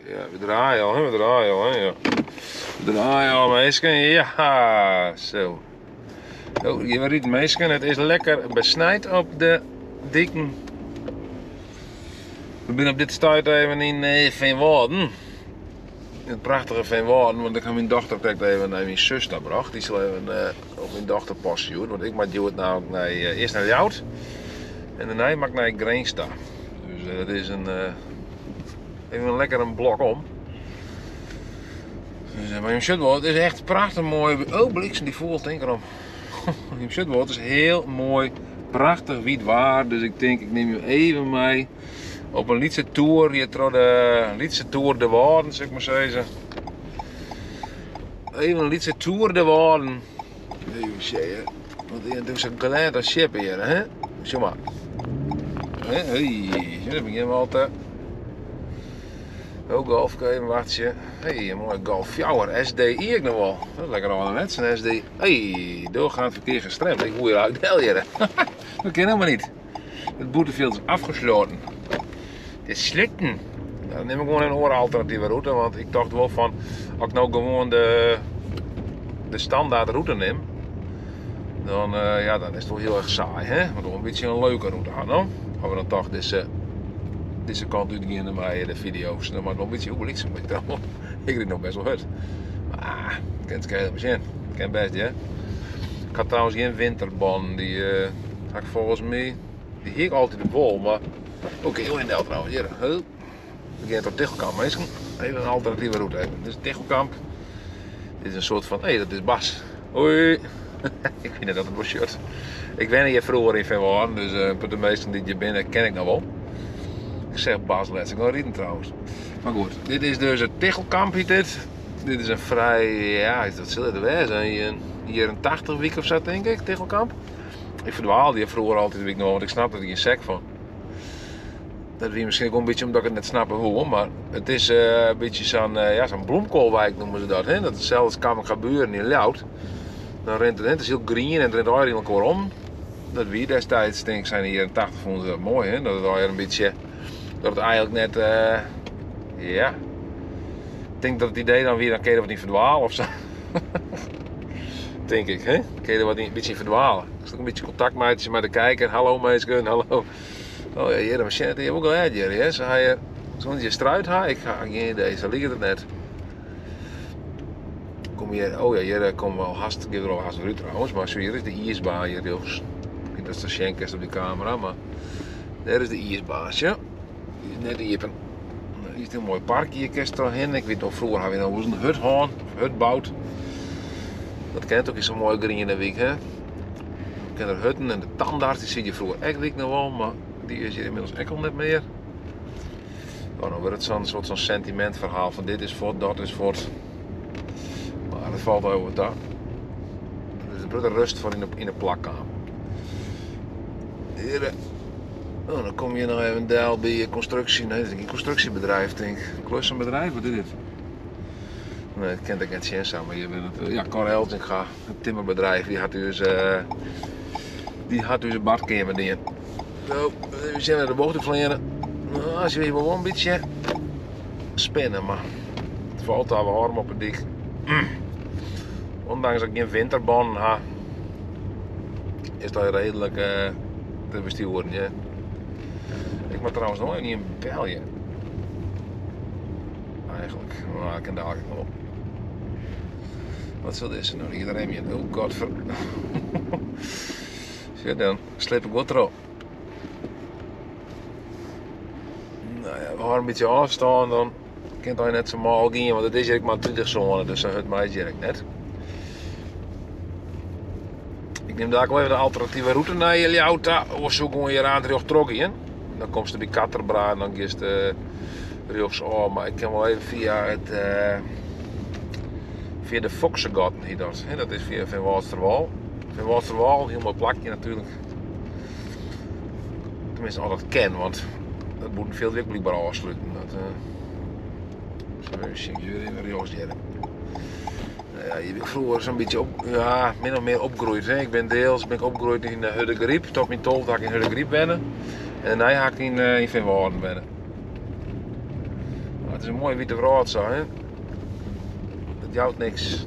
Ja, we draaien al, hè? We draaien al, hè? Ja. We draaien al, meisken. Ja, zo. Oh, je weet meisken, het is lekker besnijd op de dikken. We zijn op dit stuit even in Veenwouden. Het prachtige Veenwouden, want ik heb mijn dochter even naar mijn zuster gebracht. Die zal even op mijn dochter passen, want ik maak het nou naar, eerst naar Jout en daarna mag ik naar Greensta. Dus dat is even een lekker een blok om. Dus, maar je shutwoord is echt prachtig mooi. Oh, bliksem die voelt, denk erom. Je shutwoord is heel mooi, prachtig wit waar. Dus ik denk, ik neem je even mee op een lietse tour. Hier door de lietse tour de Waarden, zeg maar zeggen. Even een lietse tour de Waarden. Even zeggen. Want hier is een klein schip hier, hè? Zo maar. Hey, dat begin wel te. Ook golf, even wachtje. Hey, een mooie golf. Jouwer, SD hier nog wel. Dat is lekker ouderwets, een SD. Hey, doorgaand verkeer gestremd. Ik moet hier uit Delje. Dat ken helemaal niet. Het boeteveld is afgesloten. Het is slitten. Nou, dan neem ik gewoon een andere alternatieve route, want ik dacht wel van, als ik nou gewoon de standaard route neem, dan, ja, dan is het wel heel erg saai, hè? Maar toch een beetje een leuke route gaan, no? Gaan we dan toch deze kant uitgaan bij de video's. Dan maar nog een beetje hoe bliksem. Ik rijd nog best wel hard. Maar ik kan het helemaal zien. Ik ken best, ja. Ik had trouwens geen winterband. Die had ik volgens mij. Die hing altijd de wol, maar ook heel in Del trouwens. Hier, we gaan tot Tichelkamp, mensen. Even een alternatieve route. Dit is Tichelkamp. Dit is een soort van. Hé, dat is Bas. Hoi. Ik vind dat het wel shirt. Ik ben hier vroeger in Veenwouden, dus de meesten die hier binnen ken ik nog wel. Ik zeg Bas, let's ik wel rieden trouwens. Maar goed, dit is dus het Tichelkamp hier dit. Dit is een vrij, ja, dat zal het wel zijn, hier een 80 week of zo denk ik, Tichelkamp. Ik verdwaalde hier vroeger altijd een week nog, want ik snap er geen sec van. Dat is misschien ook een beetje omdat ik het net snap hoe, maar het is een beetje zo'n ja, zo'n bloemkoolwijk noemen ze dat. Hè? Dat hetzelfde kan gebeuren in Ljout. Dan rent het is heel green en het rent eigenlijk elkaar om. Dat wie destijds, denk ik, zijn hier in 80 vonden ze dat mooi, hè? Dat het al een beetje. Dat het eigenlijk net, ja. Ik denk dat het idee dan weer, dan kun je wat niet verdwalen ofzo. Denk ik, hè? Kun je wat niet, een beetje verdwalen. Ik ook een beetje contact met de kijker. Hallo mensen, hallo. Oh ja, hier, de machine die heb ook al uit hier, hè? Zo je, zo'n je struit ha, ik ga geen idee, zo ligt het net. Kom hier, oh ja, hier komen we al haast, ik heb er al haast uit trouwens, maar zo hier is de ijsbaan hier, jongens. Dat is de Schenkest op die camera, maar daar is de ijsbaasje. Net even. Hier is een mooi park hier heen. Ik weet nog vroeger hadden we nog een hut gehad, hut bouwt. Dat kent ook is zo mooi green in de week, hè. Je kent er hutten en de tandarts, die zie je vroeger echt nog wel, maar die is hier inmiddels echt al net meer. Oh, dan wordt het zo'n sentimentverhaal van dit is voor, dat is voor. Maar dat valt over het dak. Er is een beetje rust voor in de plakkamer. Hier. Oh, dan kom je nog even deel bij constructie. Nee, dat is een constructiebedrijf, denk ik. Klussenbedrijf, wat is dit? Nee, dat kent ik niet eens aan, maar je bent het. Ja, Cor Eltinga, een timmerbedrijf, die had dus een badkamer in. Zo, we zijn naar de bocht vliegen. Nou, als je weer wel een beetje spinnen, maar het valt daar wel warm op het dik. Ondanks dat ik geen winterband heb, is dat redelijk te besturen. Ja. Ik moet trouwens nog niet in België. Eigenlijk, maar ik kan daar eigenlijk nog op. Wat zal dit zijn nou? Hier rem je. Oh godver. Zie dan, sleep ik wat erop. Nou ja, we gaan een beetje afstaan, dan kan je net zo mal gaan, want het is eigenlijk maar 20 zonen, dus dat houdt mij eigenlijk net. Ik neem daar ook even de alternatieve route naar Ljout, of zo gewoon hier aan terug trokken. Dan komt ze bij Katterbra en dan is de rechts oh, maar ik kan wel even via de Foxegatten hier dat. Dat is via Veenwoudsterwal. Veenwoudsterwal, heel mooi plakje natuurlijk. Tenminste, al dat ken, want dat moet veel weer blijkbaar afsluiten. Zo zie je even rechts hier. Ja, je bent vroeger zo'n beetje ja, min of meer opgegroeid. Hè. Ik ben deels opgegroeid in Huddegriep, tot mijn 12 dat ik in Huddegriep ben. En daarna ga ik in Veenwouden ben. is een mooie witte rood zo, hè. Dat jouwt niks.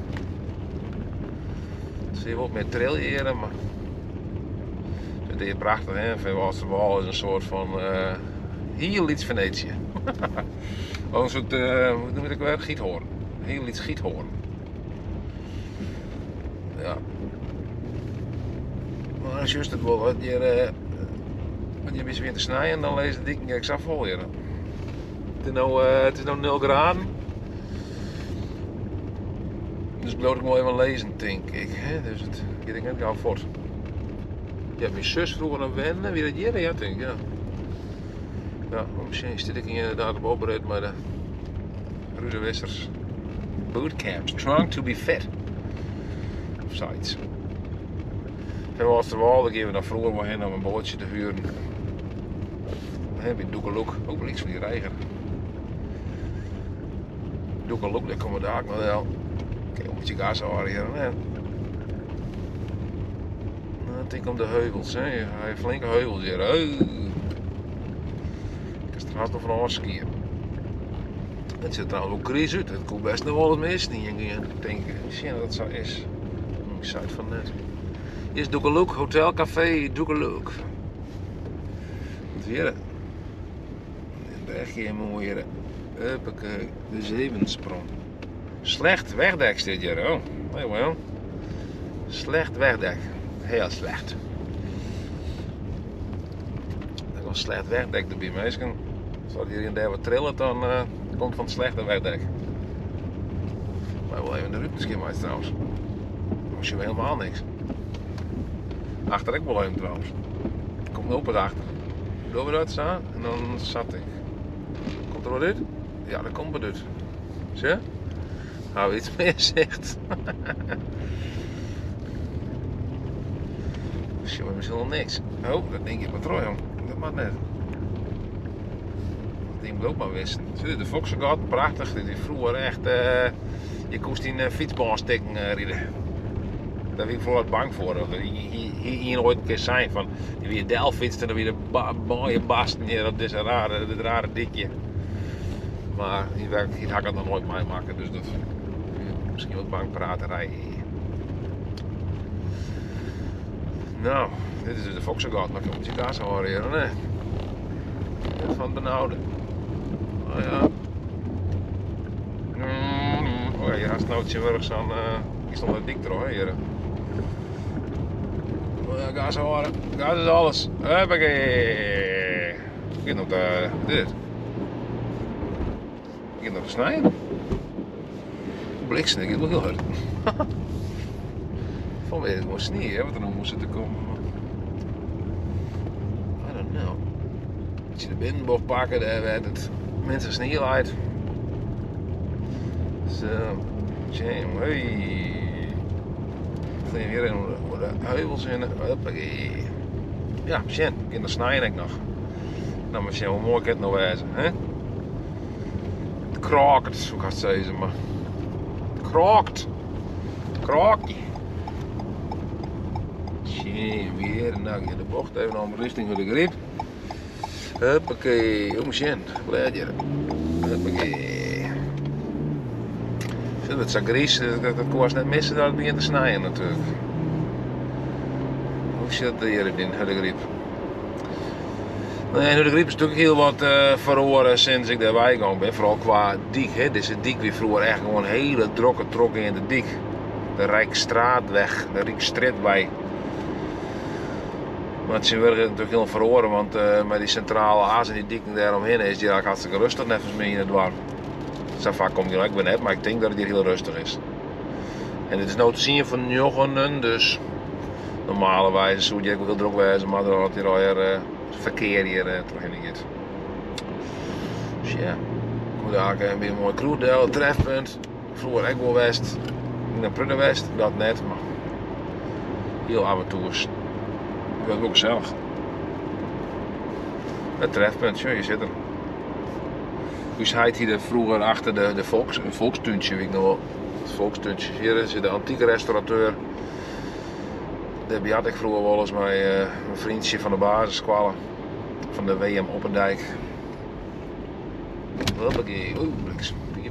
Dat zie je wel meer trillen, maar het is prachtig, hè. Van Oosterwal is een soort van heel iets Venetië. Ook een soort, hoe noem je dat weer? Giethoorn. Heel iets Giethoorn. Ja. Maar als je het wel wat je bent weer te snijden, dan lees het dik en ik vol hier. Het is nou 0 graden. Dus ik moet ik wel even lezen, denk ik. Hè? Dus het gaat ik net gauw voort. Ja, mijn zus vroeger aan wennen, wie dat hier, ja, denk ik, ja. Ja, misschien zit ik inderdaad op oprit, maar de Ruud Westers bootcamps, trying to be fit. Of zoiets. En was er wel, dan gingen we naar vroeger wel heen om een bootje te huren. Bij Doekeloek, ook links van die reiger. Doekeloek, daar komen we daar ook nog wel. Kijk, moet je gas houden hier. Nee. Nou, ik denk om de heuvels, hè. Hij heeft flinke heuvels hier. Ik is er haast nog van afskiën. Het ziet er trouwens ook grijs uit. Het komt best nog wel het meest niet. Ik denk, zie dat het zo is. Ik zei het van net. Hier is Doekeloek, Hotel Café Doekeloek. Wat weer? Een bergje mooi hier. Huppakee, de Zevensprong. Slecht wegdek zit hier, oh. Nee, wel. Slecht wegdek. Heel slecht. Dat was slecht wegdek erbij, meisje. Als hier in daar wat trillen, dan komt van het slechte wegdek. Maar wel even de ruimteschema uit trouwens. Dan was je helemaal niks. Achter ik wel even trouwens. Komt nog pas achter. Door we uit staan en dan zat ik. Komt er wat uit? Ja, dat komt wat uit. Zie je? Hou iets meer zicht. Dus je hebt misschien nog niks. Oh, dat denk ik maar trouw, jong. Dat mag net. Dat ding moet ook maar wisten. Zie de Volkswagen, prachtig. Dit is vroeger echt. Je koest in een fietsbaan steken rijden. Daar ben ik vooral bang voor. Hier ooit een keer zijn van. Die weer Delfiets en dan weer de mooie bast neer op dit rare dikje. Maar hier ga ik het nog nooit meemaken. Dus dat. Misschien wat bang praterij. Nou, dit is dus de Volkswagen. Maar moet je daar zo horen hier, hè? Dit van benauwde. Oh ja. Oh ja, hier haast nou tjewergs aan. Hier stond het dik er hier. Oh ja, ga zo horen. Gas is alles. Huppakee. Ik ga nog dit. Ik ga nog snijden. Bliksem, ik ga nog heel hard. Van weet het moest niet, hè, want dan moest het er komen. I don't know. Als je de binnenbocht pakken, daar werd het mensen snelheid. Zo, jam, hey. Ik ga weer in hoe de heuvels in. Hoppakee. Ja, misschien, in de snijden ik nog. Nou, misschien hoe mooi ik het nog wezen, hè? Het kraakt, hoe gaat het zeggen, maar. Het kraakt. Kraakje. Weer nou in de bocht even om richting de grip. Huppakee, hoe machine, blijf Huppakee. Zit het zo gries, dat kon net missen dat het begint te snijden natuurlijk. Hoe zit het hier in de grip? Nee, de grip is natuurlijk heel wat verloren sinds ik daarbij gegaan ben, vooral qua dik. Hè. Deze dik weer vroeger echt gewoon een hele drokke trokken in de dik. De Rijksstraatweg, de Rijksstraatweg. Maar het is natuurlijk heel verloren, want met die centrale aas en die dikken daaromheen is die eigenlijk hartstikke rustig, net als mij in het dorp. Zo vaak kom je ook net, maar ik denk dat het hier heel rustig is. En dit is nou te zien van Jochenen, dus normalerwijs zou je ook heel druk wezen, maar dan had hier alweer verkeer hier terugheen gaat. Dus ja, ik moet eigenlijk weer een mooi Kroerdel, trefpunt. Vroeger ook wel West, naar Pruddenwest, dat net, maar heel af en toe is. Dat is ook gezellig. Het trefpunt, je zit er. Dus hij hier vroeger achter de volkstuintje, weet ik nog wel. Het volkstuintje. Hier zit de antieke restaurateur. Daar had ik vroeger wel eens met een vriendje van de basisschool. Van de WM Oppendijk. Hoppakee. Oeh, niks. Ik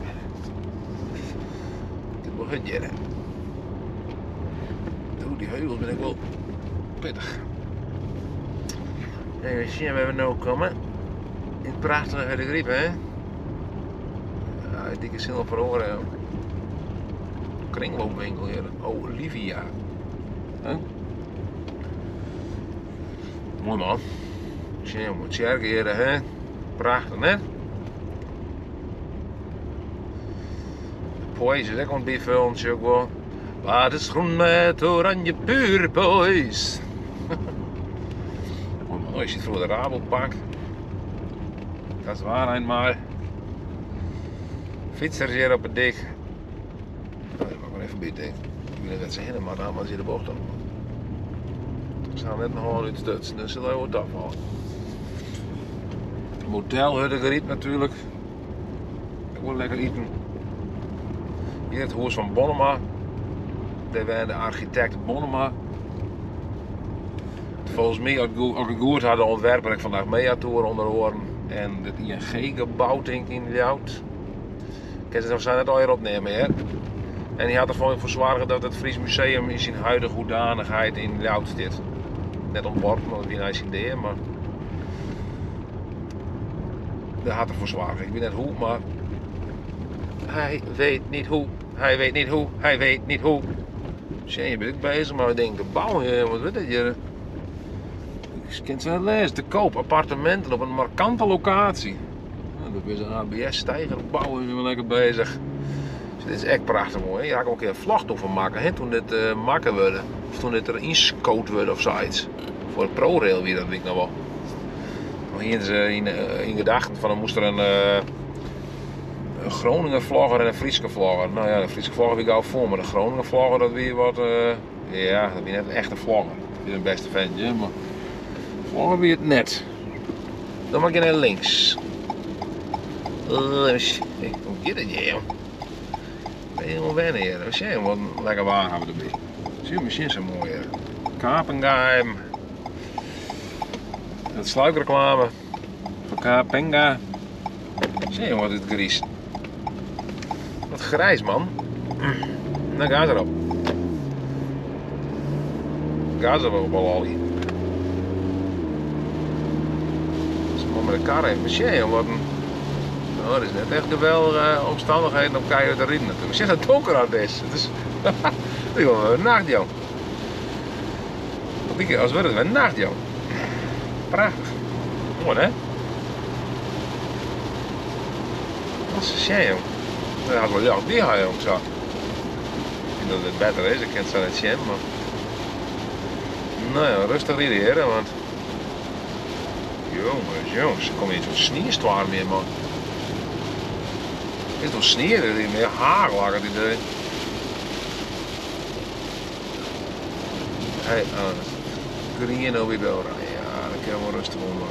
heb wel gedjeren. Oeh, die heuvels ben ik wel pittig. Even zien waar we nou komen. In het prachtige Herdegriep, hè? Ja, dikke zilver oren. Kringloopwinkel hier. Olivia. Huh? Mooi man. Zie je, moet sterker hier, hè? Prachtig, hè? Poëzie is ook een bifilmpje ook wel. Wat is groen met oranje puur poëzie. Oh, je ziet voor de Rabobank. Dat is waar eenmaal. Fietsers hier op het dik. Oh, dat mag wel even bieden. Ik weet niet wat ze heen, maar dan zie je de bocht op. We staan net nog uit stutsen, dus zullen we wat afvallen. Motel Herdegriep natuurlijk. Ik wil lekker eten. Hier het huis van Bonnema. Daar waren de architect Bonnema. Volgens mij ook een goed hadden ontwerper ik vandaag Meatour onder oren. En het ING-gebouw denk ik in Ljout. Ik kan het zijn net al hier opnemen, hè. En die had ervoor verzwaren dat het Fries Museum in zijn huidige hoedanigheid in Ljout zit. Net ontworpen, want dat is een nice idee, maar dat had ervoor zwaar. Ik weet net hoe, maar hij weet niet hoe. Hij weet niet hoe. Hij weet niet hoe. Tjie, ben ik bezig, maar ik denk, de bouw hier, wat weet dat hier? Ik ken ze net lezen, te koop appartementen op een markante locatie. Nou, dat is een ABS-stijgerbouw, is weer lekker bezig. Dus dit is echt prachtig mooi. Hier ga ik ook een keer een vlog over maken, hè, toen dit maken werd. Of toen dit er inscoot werd of zoiets. Voor het ProRail weer, dat weet ik nog wel. Maar hier is in gedachten van, dan moest er een Groninger vlogger en een Friese vlogger. Nou ja, de Friese vlogger wie ik al voor, maar de Groninger vlogger dat weer wat, ja, dat weer net een echte vlogger. Dat is een beste ventje, maar vlogger weer het net. Dan mag je naar links. Hoe gaat het hier? Ik ben helemaal wennen hier. We zien wat een lekker wagen hebben we erbij. Zie je misschien zo mooi hier. Kapengeheim. Het sluikreclame van Kapenga. Zie je wat het gries. Wat grijs man. Dan gaat erop. Gaat er wel op al die. Ze moeten met de kar even zien wat een. Nou, dat is net echt geweldige omstandigheden om keihard te rijden natuurlijk. Zeg dat het donker aan is. Het is. Ik wil wel een nacht, joh. Als we het een nacht, joh. Prachtig. Mooi, hè? Wat is een shame, joh. Dat had wel jacht die gaan, joh. Zo. Ik denk dat het beter is, ik ken het zo net zien, maar. Nou ja, rustig rijden hier, want. Jongens, er komt niet zo'n sneeuwstorm meer, man. Het is toch sneeuw, er is meer hagel, had ik het idee. Hey, Green weer door. Ja, dat kan wel rustig onder.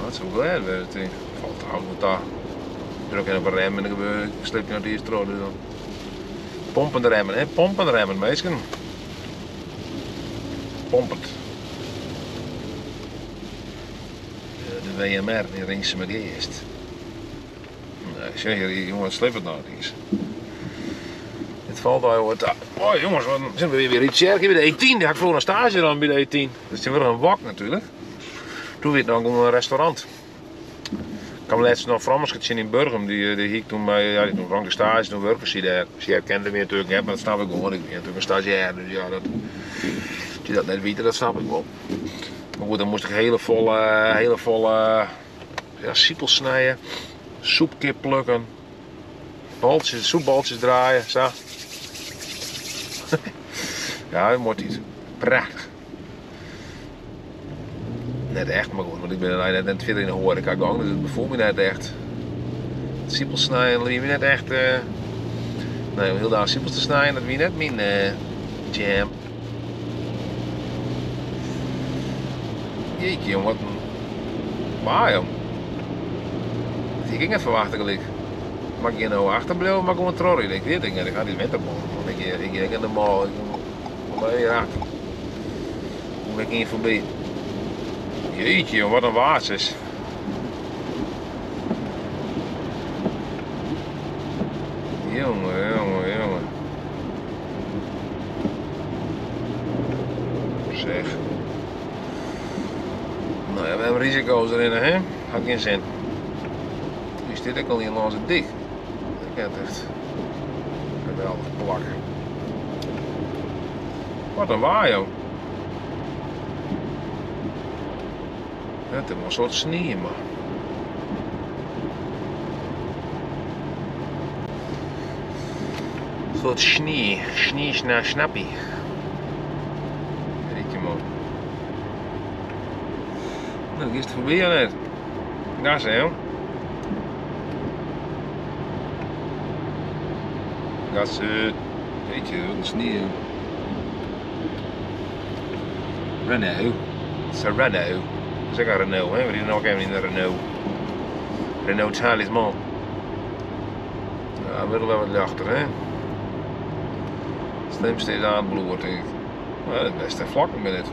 Wat zo glad weer het ding. Valt te houden met daar. Ik druk in op een rem en dan slip je naar de eerste rode dan. Pompende remmen, hè? Pompende remmen, meisken. Pompend. De WMR, die ringt ze met eerst. Nee, zeg je, jongens, slip het nou eens. Het valt al wat. Oh jongens, wat zijn we weer iets sterker bij de E10. Die had ik vroeger een stage dan bij de E10. Dat is weer een wak natuurlijk. Toen weer dan een restaurant. Ik kwam laatst nog Frammersketje in Burgum. Die hiek toen bij, ja, die toen stage, toen werkte ze daar. Dus jij kende me natuurlijk, hè, maar dat snap ik wel. Ik ben natuurlijk een stagiair, dus ja, dat je dat net weten, dat snap ik wel. Maar goed, dan moest ik hele volle ja, siepels snijden, soepkip plukken, baltjes, soepbaltjes draaien, zo. Ja, dat wordt iets. Prachtig. Net echt, maar goed, want ik ben net verder in de horeca gegaan, dus het bevalt me net echt. Siepels snijden, liep me net echt. Nee, om heel daar siepels te snijden, dat wie net mijn jam. Jeetje, jongen, wat een. Waar, joh. Ik ging net verwachten, gelijk. Mag ik hier nou achterblijven, mag ik gewoon trorren? Ik weet het niet, ik ga niet met de bal. Ik ging in de bal, ik kom maar hier achter. Hoe ben ik hier voorbij? Jeetje, wat een waas is. Jongen. Zeg. Nou ja, we hebben risico's erin, hè? Had geen zin. Nu is dit ook al niet langs het dik. Ik heb het echt geweldig plakken. Wat een waar, joh. Het is wel een soort sneeuw, maar. Een soort sneeuw. Snappie. Rietje man. Nou, is het voorbij net. Gas, hè, joh. Gas, weet je, wat een sneeuw. Renault. Het is een Renault. Zeg een Renault, hè? We rijden nog even in de Renault. Renault Talisman. Ja, we willen wel wat achter, hè? Het slimste is aan het bloed, denk ik. Nou, het beste vlak met dit.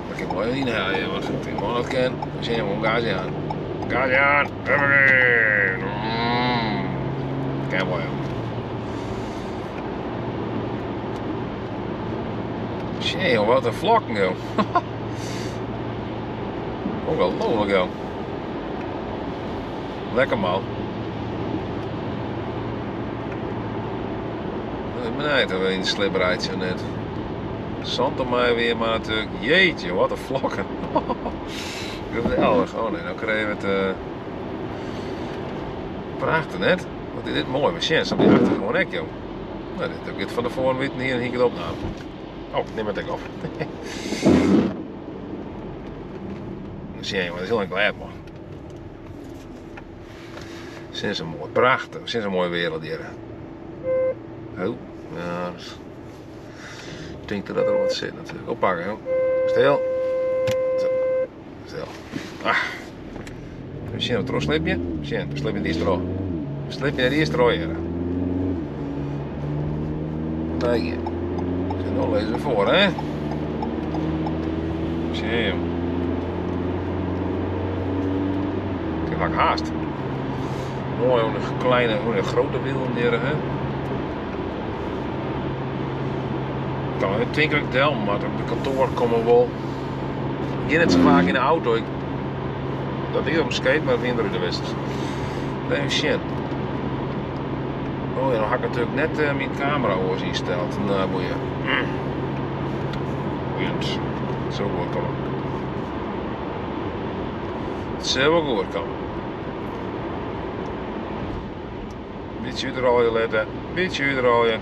Dat kan ik wel niet halen, want ik denk wel dat kan. We zien gewoon gas aan. Gas aan! Kan wel, joh. Shit, wat een vlak, joh. Ongelooflijk, joh. Lekker man. Ik ben eigenlijk wel in de slipperheid zo net. Zand op mij weer, maar natuurlijk. Jeetje, wat een vlakken. Geweldig. Oh nee, nou kregen we het. Prachtig net. Wat is dit mooi. We zien op die achter gewoon ek, joh. Nou, dit heb ik van de voren weten hier en hier het opname. Oh, neem het ook op. Zie je, maar dat is heel erg glad, man. Sinds een mooi, prachtig, sinds een mooie wereld hier. Oh, ja, dus. Ik denk dat er wat zit natuurlijk. Oppakken, joh. Stil. Zo. Stil. Ah. We zien een trosslipje. We zien, we slippen die stro. We slippen naar die stro hier. Nee, nou lezen we voor, hè. Zie je. Vaak haast. Mooi, een kleine, een grote wiel hier, hè. Dan een twinkelijk tel, maar op het kantoor komen we wel. Ik ga net zo vaak in de auto. Dat is op een skate, maar dat is de west. Dat is shit. Oh ja, dan had ik natuurlijk net mijn camera ingesteld. Nou, moet je. Boeiend. Het zou goed komen. Het zou wel goed komen. Beetje uitrollen letten, beetje uitrollen.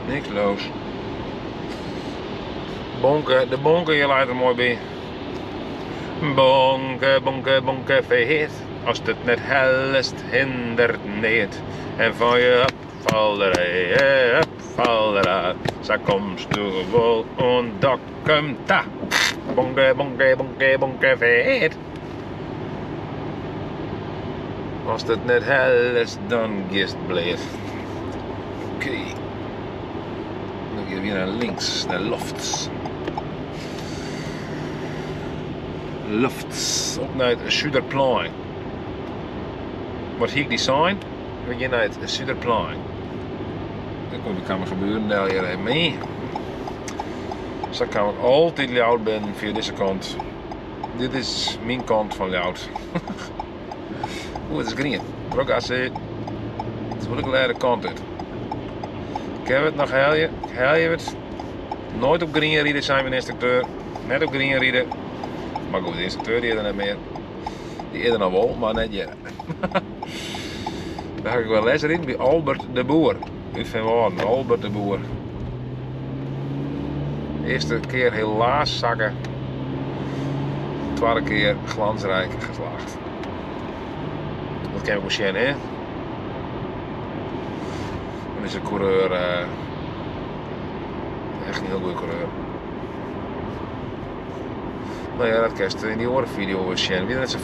Niks los. Bonken, de bonken je laat er mooi bij. Bonken, verheet. Als het net helst hindert niet. En van je opvallerij, zo komst du wel ontdekken ta. Bonken, verheet. Als het net hel is, dan gist bleef. Oké. Dan gaan we weer naar links, naar Lofts. Lofts, op naar het Zuiderplein. Wat hier die sign? We gaan naar het Zuiderplein. Dat kan me gebeuren, daar hier even mee. Dus dan kan ik altijd Ljout ben via deze kant. Dit is mijn kant van Ljout. Oeh, het is green. Brokassie. Het is wel een geleide kant uit. Ik heb het nog helje. Helje het. Nooit op green rijden zijn mijn instructeur. Net op green rijden. Maar goed, de instructeur die er net meer. Die eerder nog wel, maar net jij. Daar ga ik wel les in bij Albert de Boer. Uit Van Waarden, Albert de Boer. De eerste keer helaas zakken. De tweede keer glansrijk geslaagd. Dat ken ik wel zien, hè? Dan is een coureur echt een heel goede coureur. Nou ja, dat kerst in die andere video was zien. Wie net zo'n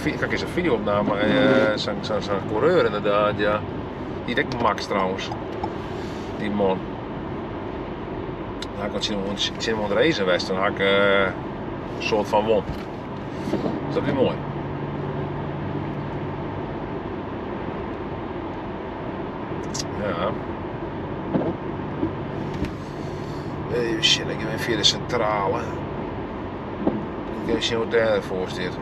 video opname, zo'n coureur inderdaad, ja. Die denkt Max trouwens. Die man. Dan had ik wat zien om racen geweest, dan had ik een soort van won. Dus dat is mooi. Ja. Even shit, ik ben via de centrale. Ik heb zien wat daarvoor zit.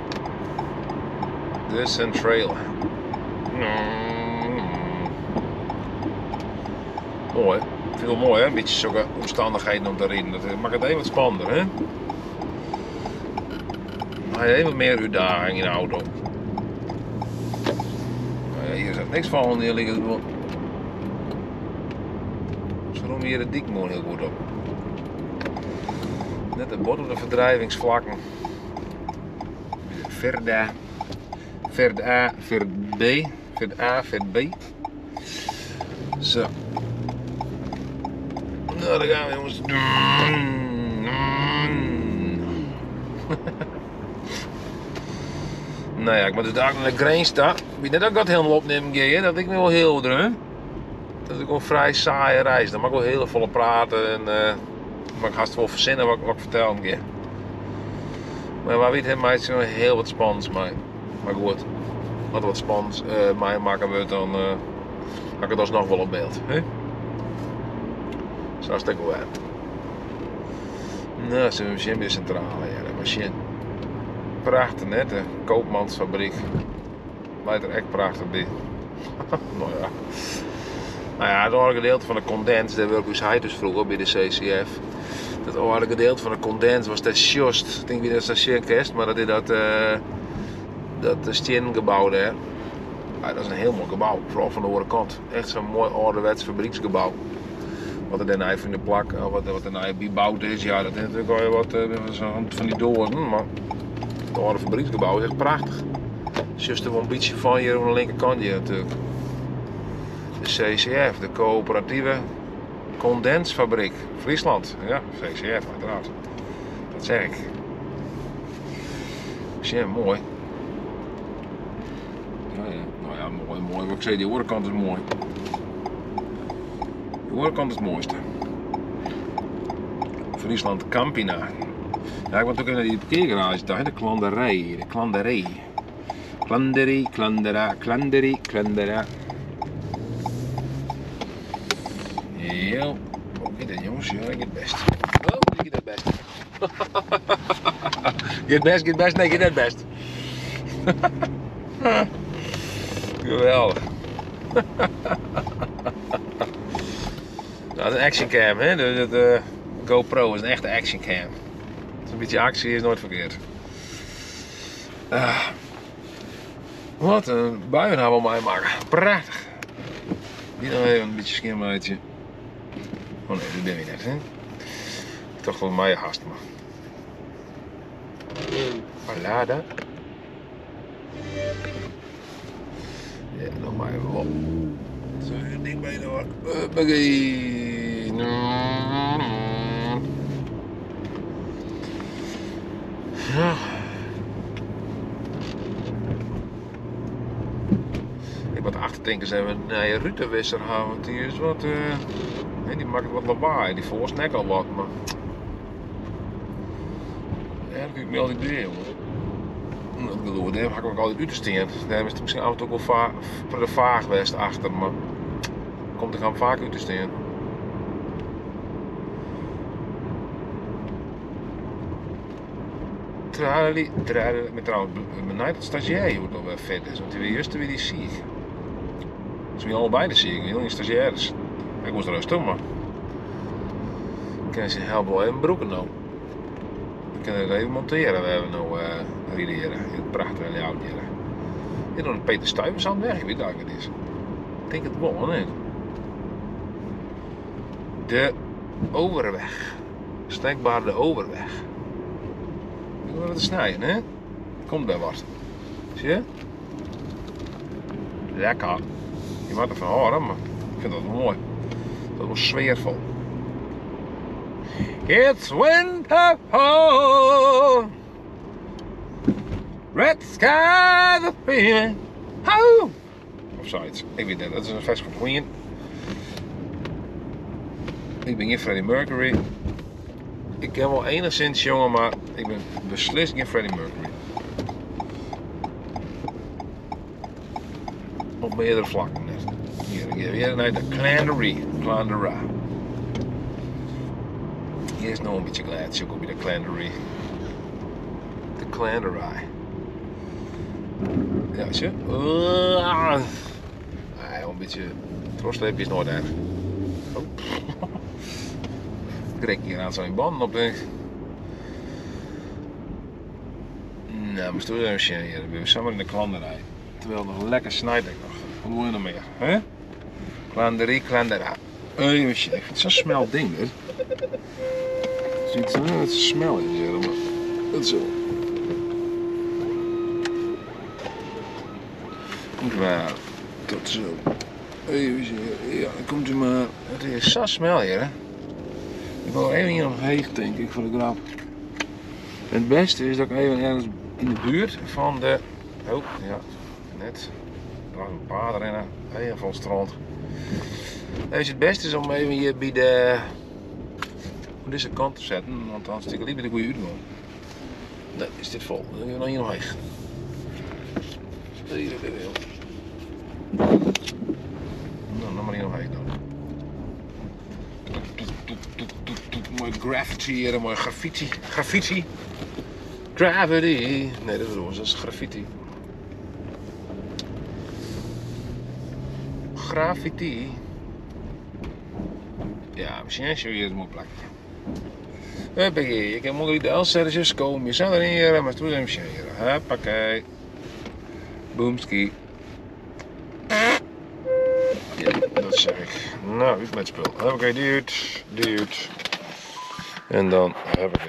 De centrale. Mooi. Veel mooi hè, een beetje zulke omstandigheden om te rijden. Dat maakt het even wat spannender hè. Maar even meer uitdaging in de auto. Nou ja, hier is echt niks van, hier liggen gewoon. Ze noemen hier de dikmoon heel goed op. Net een bord op de verdrijvingsvlakken. Verda. Verd A, Verd B. Verd A, Verd B. Zo. Nou, daar gaan we jongens. Nou ja, ik moet dus daar naar de grens staan. Ik weet net dat ik dat helemaal opnemen ga, dat ik me wel heel druk. Dat is gewoon vrij saaie reis. Dan mag ik wel heel volle praten en mag ik haast wel verzinnen wat ik vertellen ga. Maar waar weet het mij zo heel wat spannends mee. Maar goed, wat spannends mij maken we dan heb ik het alsnog wel op beeld. Hè? Zo is het ook wel. Nou, zijn we misschien weer centrale, ja, dat machine. Prachtig net, de Koopmansfabriek. Lijkt er echt prachtig bij. Nou ja. Nou ja, het andere gedeelte van de condens, daar werk ik dus vroeger bij de CCF. Het andere gedeelte van de condens was dat just, ik denk niet dat dat Sjenkest, maar dat is dat steengebouw daar. Ja, dat is een heel mooi gebouw, vooral van de andere kant. Echt zo'n mooi ouderwets fabrieksgebouw. Wat er daarna in de plak, wat er daarna gebouwd is, ja, dat is natuurlijk wel wat van die doorn, maar het oude fabrieksgebouw is echt prachtig. Just er wel een beetje van hier aan de linkerkant hier natuurlijk. De CCF, de coöperatieve condensfabriek, Friesland. Ja, CCF uiteraard. Dat zeg ik. Ja, mooi. Nou ja, mooi. Wat ik zei, die oorkant is mooi. De oorkant is het mooiste. Friesland Campina. Ja, ik ben natuurlijk naar die parkeergarage daar, de Klanderij. Klandera. Ja, hoe gaat het jongens? Ja, ik het best. Oh, ik gaat het best. Gaat best, nee, gaat het best. Geweldig. Nou, dat is een actioncam, hè? De GoPro is een echte actioncam. Een beetje actie is nooit verkeerd. Wat een buien hebben we mij maken. Prachtig. Hier nog even een beetje schermuitje. Oh nee, dat ben je net, hè? Ik dacht wel mij haast, maar. Parlada. Ja, nog maar even op. Zo, ding bij je hoor. Huppakee. Ja. Ik wat achterdenken zijn we naar je Rutenwisser gaan, want die is wat, die maakt wat lawaai, die voorsnek al wat, maar ja, dat kan ik me altijd doen, jongen. Dat bedoel, daar heb ik ook altijd uit te staan. Daar is het misschien af en toe ook wel voor de vaag geweest achter, maar komt er gaan vaak uit te staan. Trali, met trouwens, mijn stagiair hoe het wel vet is, want die weer juist weer die ziek. Dat is weer allebei de ziek, heel in stagiaires. Ik moest er rustig, maar ik kan ze helemaal even broeken nou. Ik kan het even monteren, we hebben nou rideren, heel prachtig en oud hier. Dit is nog een Peter Stuyvens aan de weg, ik weet niet wat het is. Ik denk het wel, nee. De Overweg. Stekbaar de Overweg. Wat te snijden, hè? Komt bij wat. Zie je? Lekker. Je moet ervan horen, maar ik vind dat wel mooi. Dat was sfeervol. It's winter home. Red sky the feeling. How? Of zoiets. Ik weet niet, dat is een vers van Queen. Ik ben geen Freddie Mercury. Ik ken wel enigszins jongen, maar ik ben beslist geen Freddie Mercury. op meerdere vlakken. Hier, ik ga weer naar de Clandery. Clandera. Hier is nog een beetje glad, ook bij de Clandery. De Clandera. Ja, zie je? Een beetje troostreepje is nooit erg. Oh. Ik rek hier aan zo'n banden op, denk ik. Nou, maar stoer even zien hier. Dan ben we samen in de klanderij. Terwijl het nog lekker snijdt ik nog. Wat wil je nog meer? Hè? Klanderie, Clandera. Even zien. Ik vind het zo'n smel ding, dit. Het is niet het smel in hier, maar dat is zo. Goed maar. Tot zo. Even zien. Ja, dan komt u maar. Het is zo smel hier, hè. Ik wil even hier nog heen, denk ik, voor de grap. Het beste is dat ik even ergens in de buurt van de... Oh, ja, net. Er was een paard erin, even van het strand. Dus het beste is om even hier bij de... op deze kant te zetten, want dan stik ik liever de goede uitgang. Nee, is dit vol. Dan gaan we nog hier nog heen. Hier heb je wel. Nou, dan maar hier nog heen dan. Mooi graffiti hier, mooi graffiti. Graffiti. Gravity. Nee, dat is graffiti. Graffiti. Ja, misschien is je hier een mooi plakje. Huppakee, ik heb morgen de L-serges komen. Je zou erin hier, maar toen zijn we hier. Huppakee. Boomski. Ja, dat zeg ik. Nou, uit met spul. Huppakee, dude. En dan heb ik